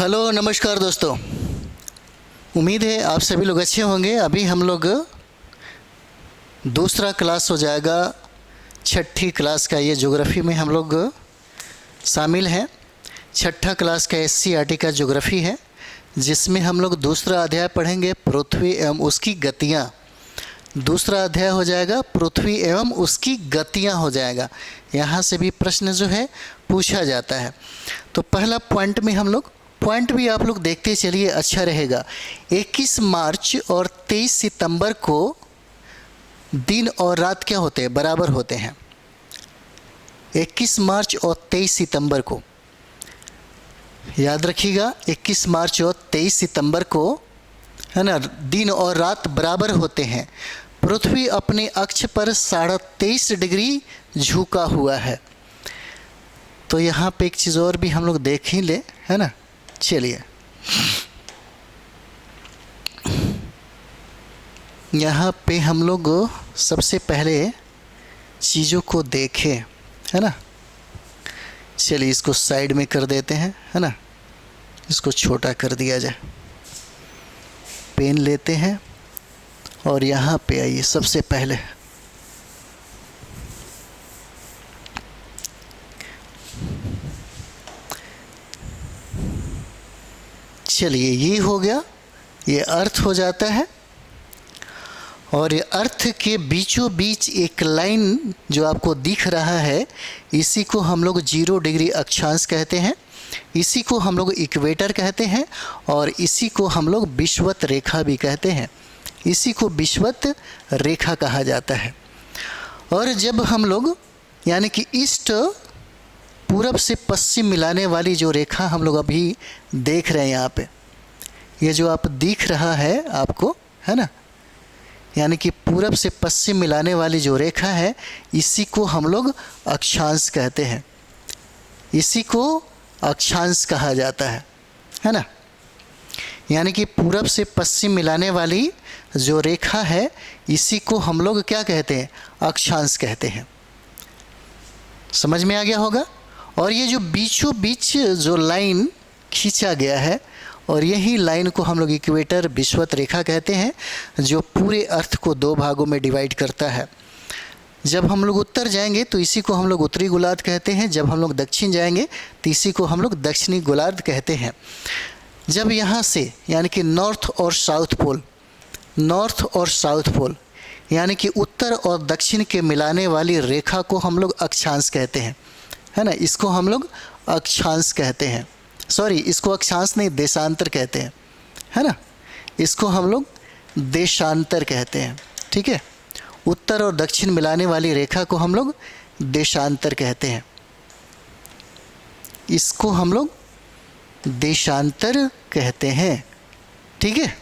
Hello नमस्कार दोस्तों। उम्मीद है आप सभी लोग अच्छे होंगे। अभी हम लोग दूसरा क्लास हो जाएगा, छठी क्लास का। ये ज्योग्राफी में हम लोग शामिल हैं। छठा क्लास का SCERT का ज्योग्राफी है, जिसमें हम लोग दूसरा अध्याय पढ़ेंगे, पृथ्वी एवं उसकी गतियाँ। दूसरा अध्याय हो जाएगा पृथ्वी एवं उसकी गतियाँ हो जाएगा। यहाँ से भी प्रश्न जो है पूछा जाता है। तो पहला पॉइंट में हम लोग, पॉइंट भी आप लोग देखते चलिए, अच्छा रहेगा। 21 मार्च और 23 सितंबर को दिन और रात क्या होते हैं? बराबर होते हैं। 21 मार्च और 23 सितंबर को याद रखिएगा, 21 मार्च और 23 सितंबर को, है ना, दिन और रात बराबर होते हैं। पृथ्वी अपने अक्ष पर 23.5 डिग्री झुका हुआ है। तो यहाँ पे एक चीज़ और भी हम लोग देख ही ले, है ना। चलिए, यहाँ पे हम लोग सबसे पहले चीज़ों को देखें, है ना। चलिए इसको साइड में कर देते हैं, है ना, इसको छोटा कर दिया जाए। पेन लेते हैं और यहाँ पे आइए। सबसे पहले चलिए, ये हो गया, ये अर्थ हो जाता है। और ये अर्थ के बीचों बीच एक लाइन जो आपको दिख रहा है, इसी को हम लोग 0 डिग्री अक्षांश कहते हैं। इसी को हम लोग इक्वेटर कहते हैं और इसी को हम लोग विषुवत रेखा भी कहते हैं। इसी को विषुवत रेखा कहा जाता है। और जब हम लोग, यानी कि ईस्ट, पूरब से पश्चिम मिलाने वाली जो रेखा हम लोग अभी देख रहे हैं यहाँ पे, ये जो आप दिख रहा है आपको, है ना, यानी कि पूरब से पश्चिम मिलाने वाली जो रेखा है, इसी को हम लोग अक्षांश कहते हैं। इसी को अक्षांश कहा जाता है ना। यानी कि पूरब से पश्चिम मिलाने वाली जो रेखा है, इसी को हम लोग क्या कहते हैं? अक्षांश कहते हैं। समझ में आ गया होगा। और ये जो बीचों बीच जो लाइन खींचा गया है, और यही लाइन को हम लोग इक्वेटर, विषुवत रेखा कहते हैं, जो पूरे अर्थ को 2 भागों में डिवाइड करता है। जब हम लोग उत्तर जाएंगे तो इसी को हम लोग उत्तरी गोलार्ध कहते हैं। जब हम लोग दक्षिण जाएंगे तो इसी को हम लोग दक्षिणी गोलार्ध कहते हैं। जब यहाँ से, यानी कि नॉर्थ और साउथ पोल, नॉर्थ और साउथ पोल यानी कि उत्तर और दक्षिण के मिलाने वाली रेखा को हम लोग अक्षांश कहते हैं, है ना। इसको हम लोग अक्षांश कहते हैं। सॉरी, इसको अक्षांश नहीं, देशांतर कहते हैं, है ना। इसको हम लोग देशांतर कहते हैं, ठीक है। उत्तर और दक्षिण मिलाने वाली रेखा को हम लोग देशांतर कहते हैं। इसको हम लोग देशांतर कहते हैं, ठीक है।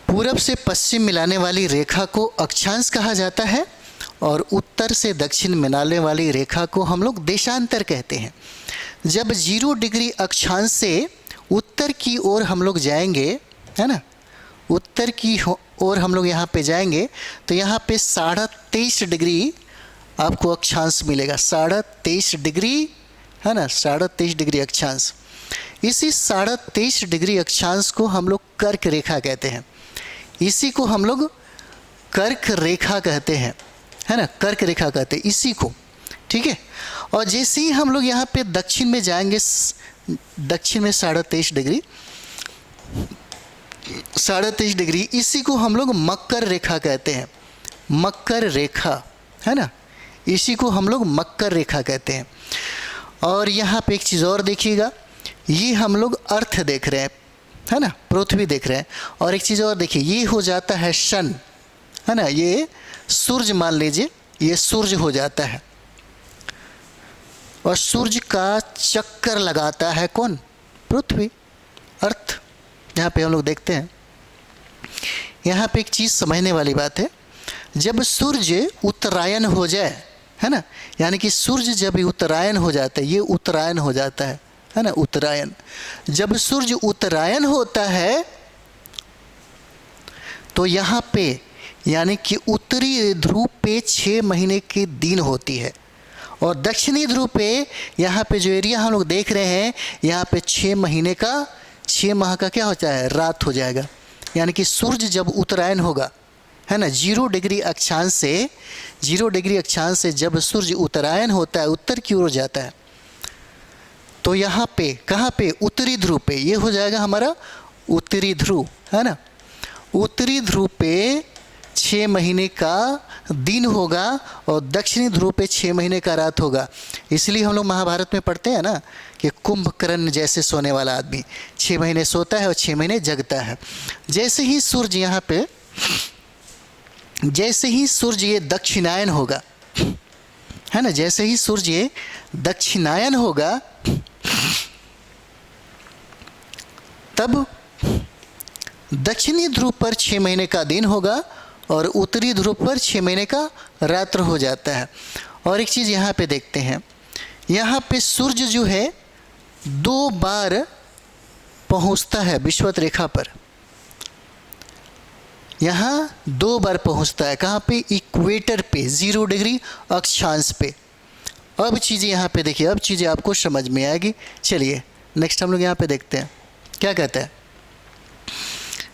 पूरब से पश्चिम मिलाने वाली रेखा को अक्षांश कहा जाता है और उत्तर से दक्षिण मिलाने वाली रेखा को हम लोग देशांतर कहते हैं। जब 0 डिग्री अक्षांश से उत्तर की ओर हम लोग जाएंगे, है ना, उत्तर की ओर हम लोग यहाँ पे जाएंगे तो यहाँ पे 23.5 डिग्री आपको अक्षांश मिलेगा। 23.5 डिग्री, है ना, 23.5 डिग्री अक्षांश। इसी 23.5 डिग्री अक्षांश को हम लोग कर्क रेखा कहते हैं। इसी को हम लोग कर्क रेखा कहते हैं, है ना, कर्क रेखा कहते हैं इसी को, ठीक है। और जैसे ही हम लोग यहाँ पे दक्षिण में जाएंगे, दक्षिण में 23.5 डिग्री, 23.5 डिग्री, इसी को हम लोग मकर रेखा कहते हैं। मकर रेखा, है ना, इसी को हम लोग मकर रेखा कहते हैं। और यहाँ पे एक चीज़ और देखिएगा, ये हम लोग अर्थ देख रहे हैं, है ना, पृथ्वी देख रहे हैं। और एक चीज़ और देखिए, ये हो जाता है सन, है ना, ये सूर्य मान लीजिए, ये सूर्य हो जाता है। और सूर्य का चक्कर लगाता है कौन? पृथ्वी, अर्थ। यहाँ पे हम लोग देखते हैं, यहाँ पे एक चीज़ समझने वाली बात है। जब सूर्य उत्तरायण हो जाए, है ना, यानी कि सूर्य जब उत्तरायण हो जाता है, ये उत्तरायण हो जाता है ना, उत्तरायण। जब सूर्य उत्तरायण होता है तो यहाँ पे, यानी कि उत्तरी ध्रुव पे 6 महीने की दिन होती है और दक्षिणी ध्रुव पे यहाँ पे जो एरिया हम लोग देख रहे हैं, यहाँ पे 6 महीने का 6 माह का क्या होता है, रात हो जाएगा। यानी कि सूर्य जब उत्तरायण होगा, है ना, 0 डिग्री अक्षांश से जब सूर्य उत्तरायण होता है, उत्तर की ओर जाता है, तो यहाँ पे कहाँ पे, उत्तरी ध्रुव पे, ये हो जाएगा हमारा उत्तरी ध्रुव, है ना। उत्तरी ध्रुव पे 6 महीने का दिन होगा और दक्षिणी ध्रुव पे 6 महीने का रात होगा। इसलिए हम लोग महाभारत में पढ़ते हैं ना कि कुंभकर्ण जैसे सोने वाला आदमी 6 महीने सोता है और 6 महीने जगता है। जैसे ही सूर्य यहाँ पे, जैसे ही सूर्य ये दक्षिणायन होगा, है ना, जैसे ही सूर्य ये दक्षिणायन होगा, तब दक्षिणी ध्रुव पर 6 महीने का दिन होगा और उत्तरी ध्रुव पर 6 महीने का रात्र हो जाता है। और एक चीज़ यहाँ पे देखते हैं, यहाँ पे सूर्य जो है 2 बार पहुँचता है विषुवत रेखा पर, यहाँ 2 बार पहुँचता है। कहाँ पे, इक्वेटर पे, 0 डिग्री अक्षांश पे। अब चीज़ें यहाँ पे देखिए, अब चीज़ें आपको समझ में आएगी। चलिए नेक्स्ट हम लोग यहाँ पे देखते हैं क्या कहता है।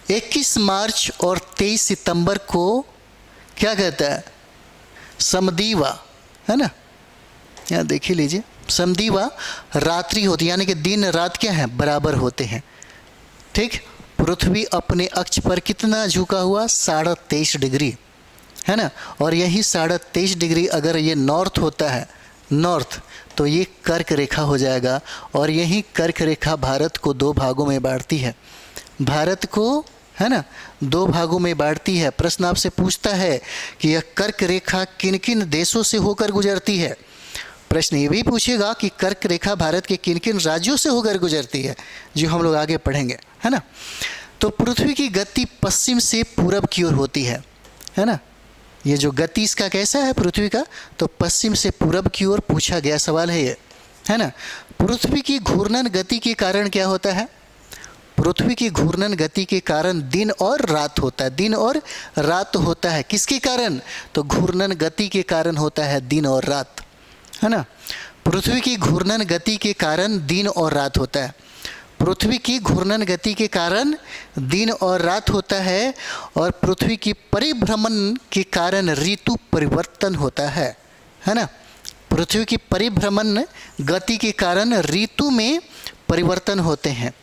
21 मार्च और 23 सितंबर को क्या कहता है, समदीवा, है ना, यहाँ देख ही लीजिए, समदीवा रात्रि होती है, यानी कि दिन रात क्या है, बराबर होते हैं। ठीक, पृथ्वी अपने अक्ष पर कितना झुका हुआ, 23.5 डिग्री, है ना। और यही 23.5 डिग्री अगर ये नॉर्थ होता है, नॉर्थ, तो ये कर्क रेखा हो जाएगा। और यही कर्क रेखा भारत को 2 भागों में बांटती है, भारत को, है ना, 2 भागों में बांटती है। प्रश्न आपसे पूछता है कि यह कर्क रेखा किन किन देशों से होकर गुजरती है। प्रश्न ये भी पूछेगा कि कर्क रेखा भारत के किन किन राज्यों से होकर गुजरती है, जो हम लोग आगे पढ़ेंगे, है ना। तो पृथ्वी की गति पश्चिम से पूरब की ओर होती है ना। ये जो गति इसका कैसा है पृथ्वी का, तो पश्चिम से पूरब की ओर पूछा गया सवाल है ये, है ना। पृथ्वी की घूर्णन गति के कारण क्या होता है, पृथ्वी की घूर्णन गति के कारण दिन और रात होता है, दिन और रात होता है। किसके कारण, तो घूर्णन गति के कारण होता है दिन और रात, है ना। पृथ्वी की घूर्णन गति के कारण दिन और रात होता है, पृथ्वी की घूर्णन गति के कारण दिन और रात होता है। और पृथ्वी की परिभ्रमण के कारण ऋतु परिवर्तन होता है ना। पृथ्वी की परिभ्रमण गति के कारण ऋतु में परिवर्तन होते हैं।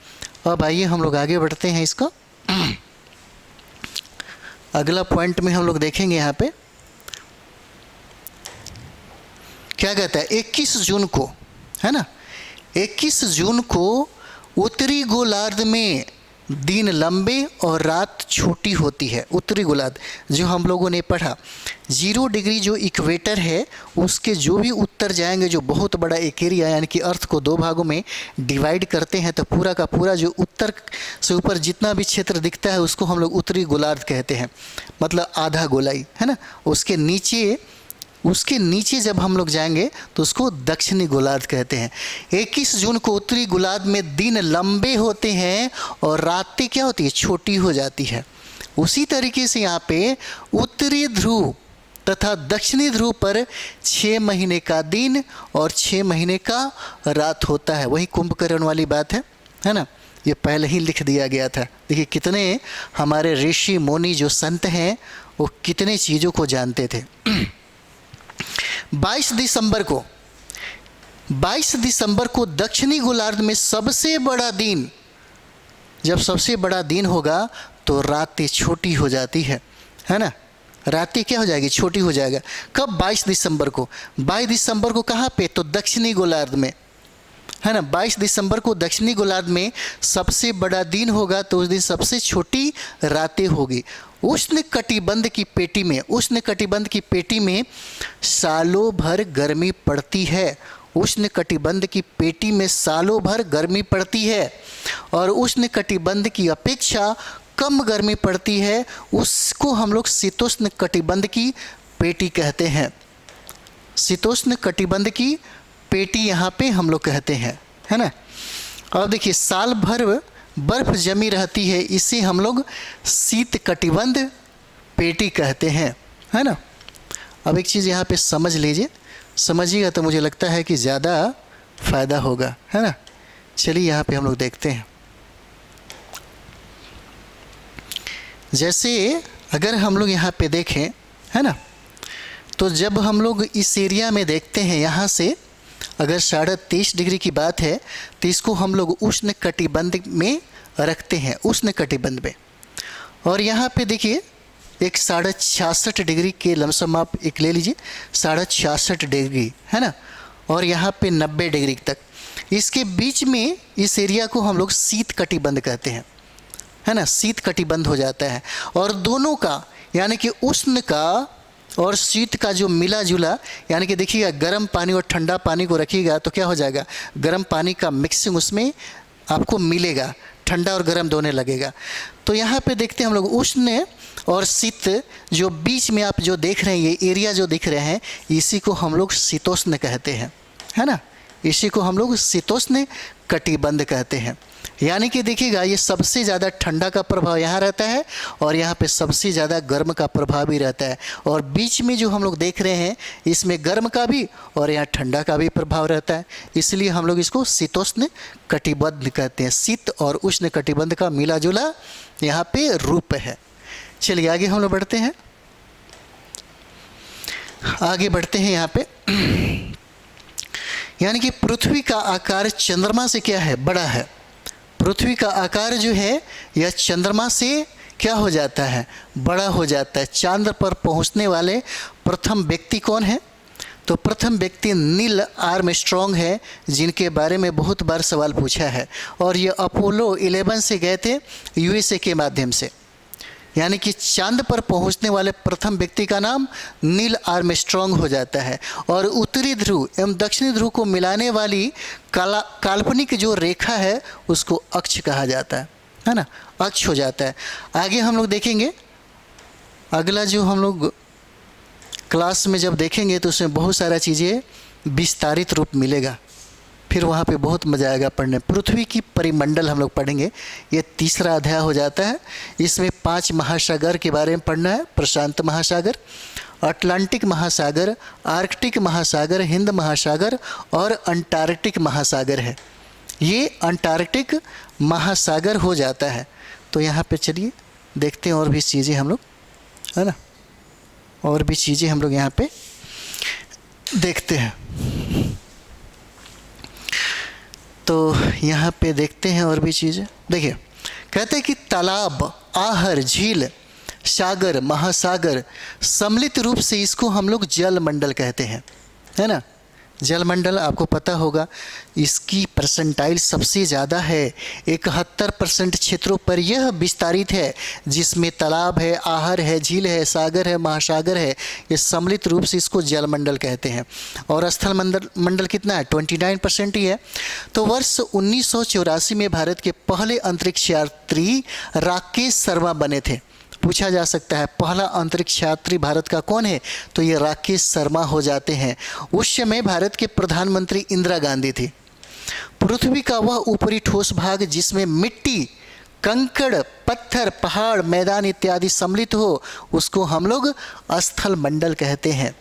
अब आइए हम लोग आगे बढ़ते हैं इसको। अगला पॉइंट में हम लोग देखेंगे यहाँ पे क्या कहता है। 21 जून को, है ना, 21 जून को उत्तरी गोलार्ध में दिन लंबे और रात छोटी होती है। उत्तरी गोलार्ध जो हम लोगों ने पढ़ा, 0 डिग्री जो इक्वेटर है उसके जो भी उत्तर जाएंगे, जो बहुत बड़ा एक एरिया, यानी कि अर्थ को 2 भागों में डिवाइड करते हैं, तो पूरा का पूरा जो उत्तर से ऊपर जितना भी क्षेत्र दिखता है उसको हम लोग उत्तरी गोलार्ध कहते हैं, मतलब आधा गोलाई, है ना। उसके नीचे जब हम लोग जाएंगे तो उसको दक्षिणी गोलार्ध कहते हैं। 21 जून को उत्तरी गोलार्ध में दिन लंबे होते हैं और रातें क्या होती है, छोटी हो जाती है। उसी तरीके से यहाँ पे उत्तरी ध्रुव तथा दक्षिणी ध्रुव पर 6 महीने का दिन और 6 महीने का रात होता है। वही कुंभकर्ण वाली बात है ना। ये पहले ही लिख दिया गया था। देखिए कितने हमारे ऋषि मुनि जो संत हैं वो कितने चीज़ों को जानते थे। 22 दिसंबर को दक्षिणी गोलार्ध में सबसे बड़ा दिन, जब सबसे बड़ा दिन होगा तो रातें छोटी हो जाती है ना। रातें क्या हो जाएगी, छोटी हो जाएगा। कब, 22 दिसंबर को। 22 दिसंबर को कहाँ पे, तो दक्षिणी गोलार्ध में, है ना। 22 दिसंबर को दक्षिणी गोलार्ध में सबसे बड़ा दिन होगा तो उस दिन सबसे छोटी रातें होगी। उष्ण कटिबंध की पेटी में सालों भर गर्मी पड़ती है। उष्ण कटिबंध की पेटी में सालों भर गर्मी पड़ती है और उष्ण कटिबंध की अपेक्षा कम गर्मी पड़ती है, उसको हम लोग शीतोष्ण कटिबंध की पेटी कहते हैं। शीतोष्ण कटिबंध की पेटी यहाँ पे हम लोग कहते हैं, है ना। और देखिए साल भर बर्फ जमी रहती है, इसे हम लोग शीत कटिबंध पेटी कहते हैं, है ना। अब एक चीज़ यहाँ पे समझ लीजिए, समझिएगा तो मुझे लगता है कि ज़्यादा फ़ायदा होगा, है ना। चलिए यहाँ पे हम लोग देखते हैं। जैसे अगर हम लोग यहाँ पे देखें, है ना, तो जब हम लोग इस एरिया में देखते हैं, यहाँ से अगर 23.5 डिग्री की बात है तो इसको हम लोग उष्ण कटिबंध में रखते हैं, उष्ण कटिबंध में। और यहाँ पे देखिए एक 66.5 डिग्री के लमसम आप एक ले लीजिए, 66.5 डिग्री, है ना, और यहाँ पे 90 डिग्री तक। इसके बीच में इस एरिया को हम लोग शीत कटिबंध कहते हैं, है ना, शीत कटिबंध हो जाता है। और दोनों का यानी कि उष्ण का और शीत का जो मिला जुला, यानी कि देखिएगा गर्म पानी और ठंडा पानी को रखिएगा तो क्या हो जाएगा, गर्म पानी का मिक्सिंग उसमें आपको मिलेगा, ठंडा और गर्म दोनों लगेगा। तो यहाँ पे देखते हैं हम लोग उष्ण और शीत, जो बीच में आप जो देख रहे हैं, ये एरिया जो दिख रहे हैं, इसी को हम लोग शीतोष्ण कहते हैं, है ना, इसी को हम लोग शीतोष्ण कटिबंध कहते हैं। यानी कि देखिएगा ये सबसे ज़्यादा ठंडा का प्रभाव यहाँ रहता है और यहाँ पे सबसे ज़्यादा गर्म का प्रभाव भी रहता है। और बीच में जो हम लोग देख रहे हैं इसमें गर्म का भी और यहाँ ठंडा का भी प्रभाव रहता है, इसलिए हम लोग इसको शीतोष्ण कटिबंध कहते हैं। शीत और उष्ण कटिबंध का मिला जुला यहाँ पे रूप है। चलिए आगे हम लोग बढ़ते हैं, आगे बढ़ते हैं यहाँ पे। यानी कि पृथ्वी का आकार चंद्रमा से क्या है, बड़ा है। पृथ्वी का आकार जो है यह चंद्रमा से क्या हो जाता है, बड़ा हो जाता है। चांद पर पहुंचने वाले प्रथम व्यक्ति कौन है, तो प्रथम व्यक्ति नील आर्मस्ट्रॉन्ग है, जिनके बारे में बहुत बार सवाल पूछा है। और ये अपोलो 11 से गए थे यूएसए के माध्यम से। यानी कि चांद पर पहुंचने वाले प्रथम व्यक्ति का नाम नील आर्मस्ट्रॉन्ग हो जाता है। और उत्तरी ध्रुव एवं दक्षिणी ध्रुव को मिलाने वाली काल्पनिक जो रेखा है उसको अक्ष कहा जाता है ना, अक्ष हो जाता है। आगे हम लोग देखेंगे, अगला जो हम लोग क्लास में जब देखेंगे तो उसमें बहुत सारा चीज़ें विस्तारित रूप मिलेगा, फिर वहाँ पे बहुत मज़ा आएगा पढ़ने। पृथ्वी की परिमंडल हम लोग पढ़ेंगे, ये तीसरा अध्याय हो जाता है। इसमें 5 महासागर के बारे में पढ़ना है, प्रशांत महासागर, अटलांटिक महासागर, आर्कटिक महासागर, हिंद महासागर और अंटार्कटिक महासागर है। ये अंटार्कटिक महासागर हो जाता है। तो यहाँ पे चलिए देखते हैं और भी चीज़ें हम लोग, है ना, और भी चीज़ें हम लोग यहाँ पे देखते हैं। तो यहाँ पे देखते हैं और भी चीज़ें। देखिए कहते हैं कि तालाब, आहर, झील, सागर, महासागर, सम्मिलित रूप से इसको हम लोग जल मंडल कहते हैं, है ना। जल मंडल आपको पता होगा, इसकी परसेंटाइल सबसे ज़्यादा है, 71% क्षेत्रों पर यह विस्तारित है, जिसमें तालाब है, आहर है, झील है, सागर है, महासागर है। ये सम्मिलित रूप से इसको जल मंडल कहते हैं। और स्थल मंडल कितना है, 29% ही है। तो वर्ष 1984 में भारत के पहले अंतरिक्ष यात्री राकेश शर्मा बने थे। पूछा जा सकता है पहला अंतरिक्ष यात्री भारत का कौन है, तो ये राकेश शर्मा हो जाते हैं। उस समय भारत के प्रधानमंत्री इंदिरा गांधी थी। पृथ्वी का वह ऊपरी ठोस भाग जिसमें मिट्टी, कंकड़, पत्थर, पहाड़, मैदान इत्यादि सम्मिलित हो, उसको हम लोग स्थल मंडल कहते हैं,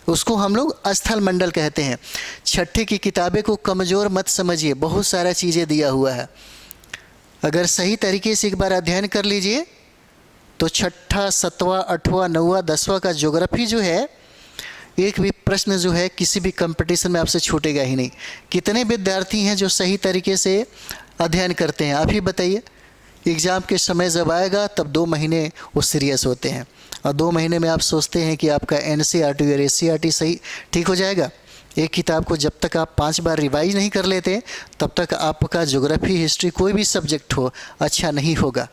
उसको हम लोग स्थल मंडल कहते हैं। छठे की किताबें को कमज़ोर मत समझिए, बहुत सारा चीज़ें दिया हुआ है। अगर सही तरीके से एक बार अध्ययन कर लीजिए तो छठा, 7वां, 8वां, 9वां, 10वां का ज्योग्राफी जो है, एक भी प्रश्न जो है किसी भी कंपटीशन में आपसे छूटेगा ही नहीं। कितने विद्यार्थी हैं जो सही तरीके से अध्ययन करते हैं, आप ही बताइए। एग्ज़ाम के समय जब आएगा तब 2 महीने वो सीरियस होते हैं, और 2 महीने में आप सोचते हैं कि आपका NCERT और SCERT सही ठीक हो जाएगा। एक किताब को जब तक आप 5 बार रिवाइज नहीं कर लेते तब तक आपका ज्योग्राफी, हिस्ट्री, कोई भी सब्जेक्ट हो, अच्छा नहीं होगा।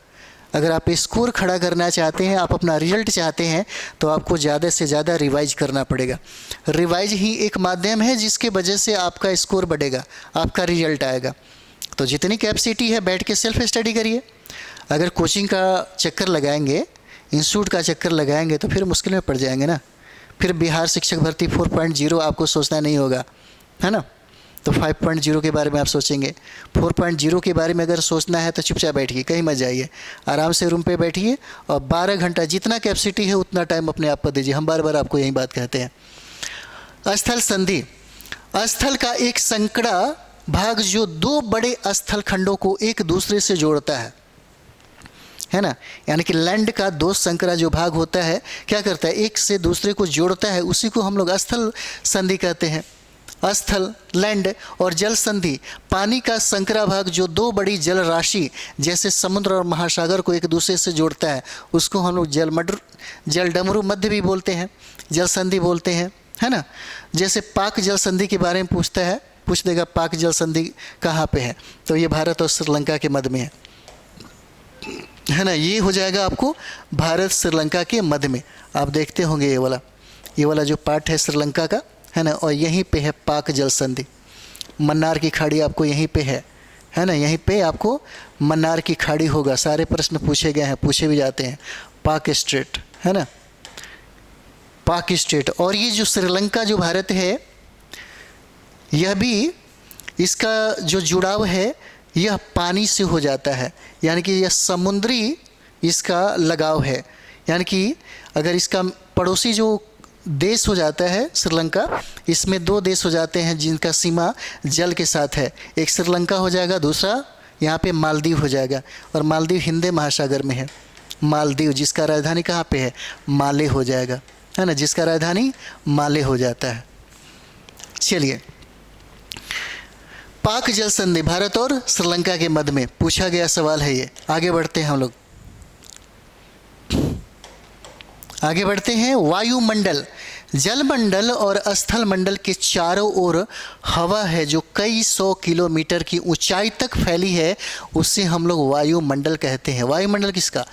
अगर आप स्कोर खड़ा करना चाहते हैं, आप अपना रिजल्ट चाहते हैं, तो आपको ज़्यादा से ज़्यादा रिवाइज करना पड़ेगा। रिवाइज ही एक माध्यम है जिसके वजह से आपका स्कोर बढ़ेगा, आपका रिजल्ट आएगा। तो जितनी कैपेसिटी है बैठ के सेल्फ स्टडी करिए। अगर कोचिंग का चक्कर लगाएंगे, इंस्टीट्यूट का चक्कर लगाएंगे तो फिर मुश्किल में पड़ जाएंगे ना। फिर बिहार शिक्षक भर्ती 4.0 आपको सोचना नहीं होगा, है ना। तो 5.0 के बारे में आप सोचेंगे। 4.0 के बारे में अगर सोचना है तो चुपचाप बैठिए, कहीं मत जाइए, आराम से रूम पे बैठिए और 12 घंटा जितना कैपेसिटी है उतना टाइम अपने आप को दीजिए। हम बार बार आपको यही बात कहते हैं। स्थल संधि, स्थल का एक संकरा भाग जो दो बड़े स्थल खंडों को एक दूसरे से जोड़ता है ना, यानी कि लैंड का दो संकरा जो भाग होता है क्या करता है, एक से दूसरे को जोड़ता है, उसी को हम लोग स्थल संधि कहते हैं। स्थल लैंड और जल संधि, पानी का संकरा भाग जो दो बड़ी जल राशि जैसे समुद्र और महासागर को एक दूसरे से जोड़ता है, उसको हम लोग जल डमरू मध्य भी बोलते हैं, जल संधि बोलते हैं, है ना। जैसे पाक जल संधि के बारे में पूछ देगा पाक जल संधि कहाँ पे है, तो ये भारत और श्रीलंका के मध्य में है ना। ये हो जाएगा आपको भारत श्रीलंका के मध्य में। आप देखते होंगे ये वाला जो पार्ट है श्रीलंका का, है ना, और यहीं पे है पाक जल संधि। मन्नार की खाड़ी आपको यहीं पे है ना, यहीं पे आपको मन्नार की खाड़ी होगा। सारे प्रश्न पूछे गए हैं, पूछे भी जाते हैं। पाक स्टेट, है ना, पाक स्टेट। और ये जो श्रीलंका जो भारत है, यह भी इसका जो जुड़ाव है यह पानी से हो जाता है, यानी कि यह समुद्री इसका लगाव है। यानी कि अगर इसका पड़ोसी जो देश हो जाता है श्रीलंका, इसमें दो देश हो जाते हैं जिनका सीमा जल के साथ है। एक श्रीलंका हो जाएगा, दूसरा यहाँ पे मालदीव हो जाएगा। और मालदीव हिंद महासागर में है। मालदीव जिसका राजधानी कहाँ पे है, माले हो जाएगा, है ना, जिसका राजधानी माले हो जाता है। चलिए, पाक जल संधि भारत और श्रीलंका के मध्य में पूछा गया सवाल है ये। आगे बढ़ते हैं हम लोग, आगे बढ़ते हैं। वायुमंडल, जलमंडल और स्थल मंडल के चारों ओर हवा है जो कई 100 किलोमीटर की ऊंचाई तक फैली है, उससे हम लोग वायुमंडल कहते हैं। वायुमंडल किसका,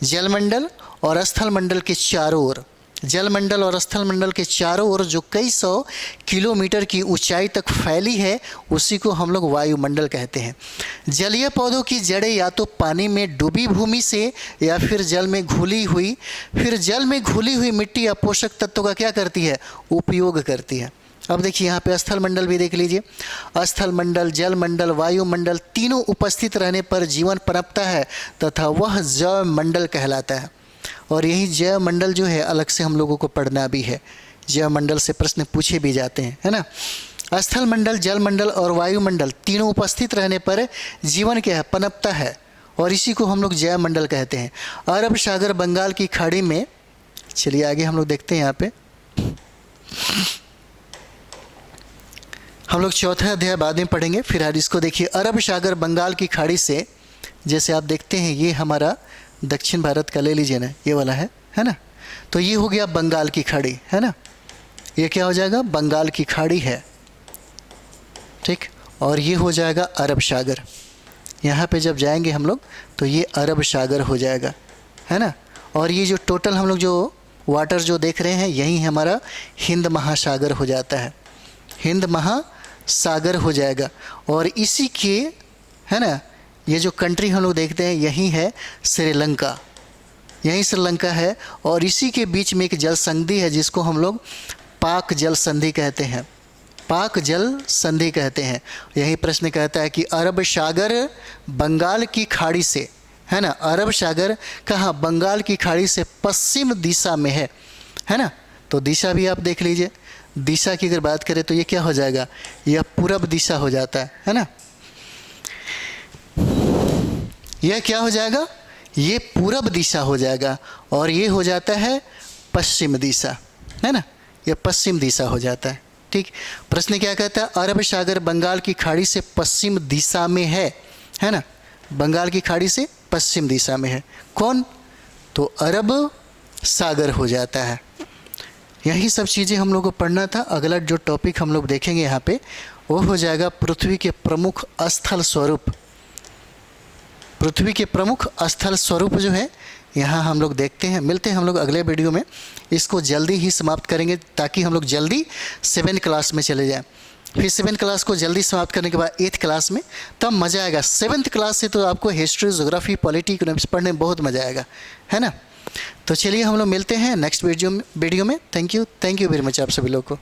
जलमंडल और स्थल मंडल के चारों ओर, जलमंडल और स्थल मंडल के चारों ओर जो कई 100 किलोमीटर की ऊंचाई तक फैली है, उसी को हम लोग वायुमंडल कहते हैं। जलीय पौधों की जड़ें या तो पानी में डूबी भूमि से या फिर जल में घुली हुई मिट्टी या पोषक तत्वों का क्या करती है, उपयोग करती है। अब देखिए यहाँ पे स्थल मंडल भी देख लीजिए। स्थल मंडल, जल मंडल, वायुमंडल तीनों उपस्थित रहने पर जीवन पनपता है तथा वह जैव मंडल कहलाता है। और यही जैव मंडल जो है अलग से हम लोगों को पढ़ना भी है। जैव मंडल से प्रश्न पूछे भी जाते हैं, है ना। स्थल मंडल, जल मंडल और वायुमंडल तीनों उपस्थित रहने पर जीवन क्या है, पनपता है, और इसी को हम लोग जैव मंडल कहते हैं। अरब सागर, बंगाल की खाड़ी में, चलिए आगे हम लोग देखते हैं। यहाँ पे हम लोग चौथा अध्याय बाद में पढ़ेंगे, फिलहाल इसको देखिए। अरब सागर, बंगाल की खाड़ी से, जैसे आप देखते हैं ये हमारा दक्षिण भारत का ले लीजिए ना, ये वाला है ना। तो ये हो गया बंगाल की खाड़ी, है ना। ये क्या हो जाएगा, बंगाल की खाड़ी है, ठीक। और ये हो जाएगा अरब सागर। यहाँ पे जब जाएंगे हम लोग तो ये अरब सागर हो जाएगा, है ना। और ये जो टोटल हम लोग जो वाटर जो देख रहे हैं, यही हमारा हिंद महासागर हो जाता है, हिंद महासागर हो जाएगा। और इसी के, है ना, ये जो कंट्री हम लोग देखते हैं यही है श्रीलंका, यही श्रीलंका है। और इसी के बीच में एक जल संधि है जिसको हम लोग पाक जल संधि कहते हैं, पाक जल संधि कहते हैं। यही प्रश्न कहता है कि अरब सागर बंगाल की खाड़ी से, है ना, अरब सागर कहाँ, बंगाल की खाड़ी से पश्चिम दिशा में है ना। तो दिशा भी आप देख लीजिए। दिशा की अगर बात करें तो ये क्या हो जाएगा, यह पूरब दिशा हो जाता है ना। यह क्या हो जाएगा, ये पूरब दिशा हो जाएगा। और ये हो जाता है पश्चिम दिशा, है ना, यह पश्चिम दिशा हो जाता है, ठीक। प्रश्न क्या कहता है, अरब सागर बंगाल की खाड़ी से पश्चिम दिशा में है ना, बंगाल की खाड़ी से पश्चिम दिशा में है कौन, तो अरब सागर हो जाता है। यही सब चीज़ें हम लोग को पढ़ना था। अगला जो टॉपिक हम लोग देखेंगे यहाँ पे वो हो जाएगा पृथ्वी के प्रमुख स्थल स्वरूप। पृथ्वी के प्रमुख स्थल स्वरूप जो है यहाँ हम लोग देखते हैं। मिलते हैं हम लोग अगले वीडियो में, इसको जल्दी ही समाप्त करेंगे ताकि हम लोग जल्दी 7th क्लास में चले जाएं। फिर 7th क्लास को जल्दी समाप्त करने के बाद 8th क्लास में तब मज़ा आएगा। 7th क्लास से तो आपको हिस्ट्री, ज्योग्राफी, पॉलिटी, इकोनॉमिक्स पढ़ने में बहुत मज़ा आएगा, है ना। तो चलिए हम लोग मिलते हैं नेक्स्ट वीडियो में। थैंक यू वेरी मच आप सभी लोग को।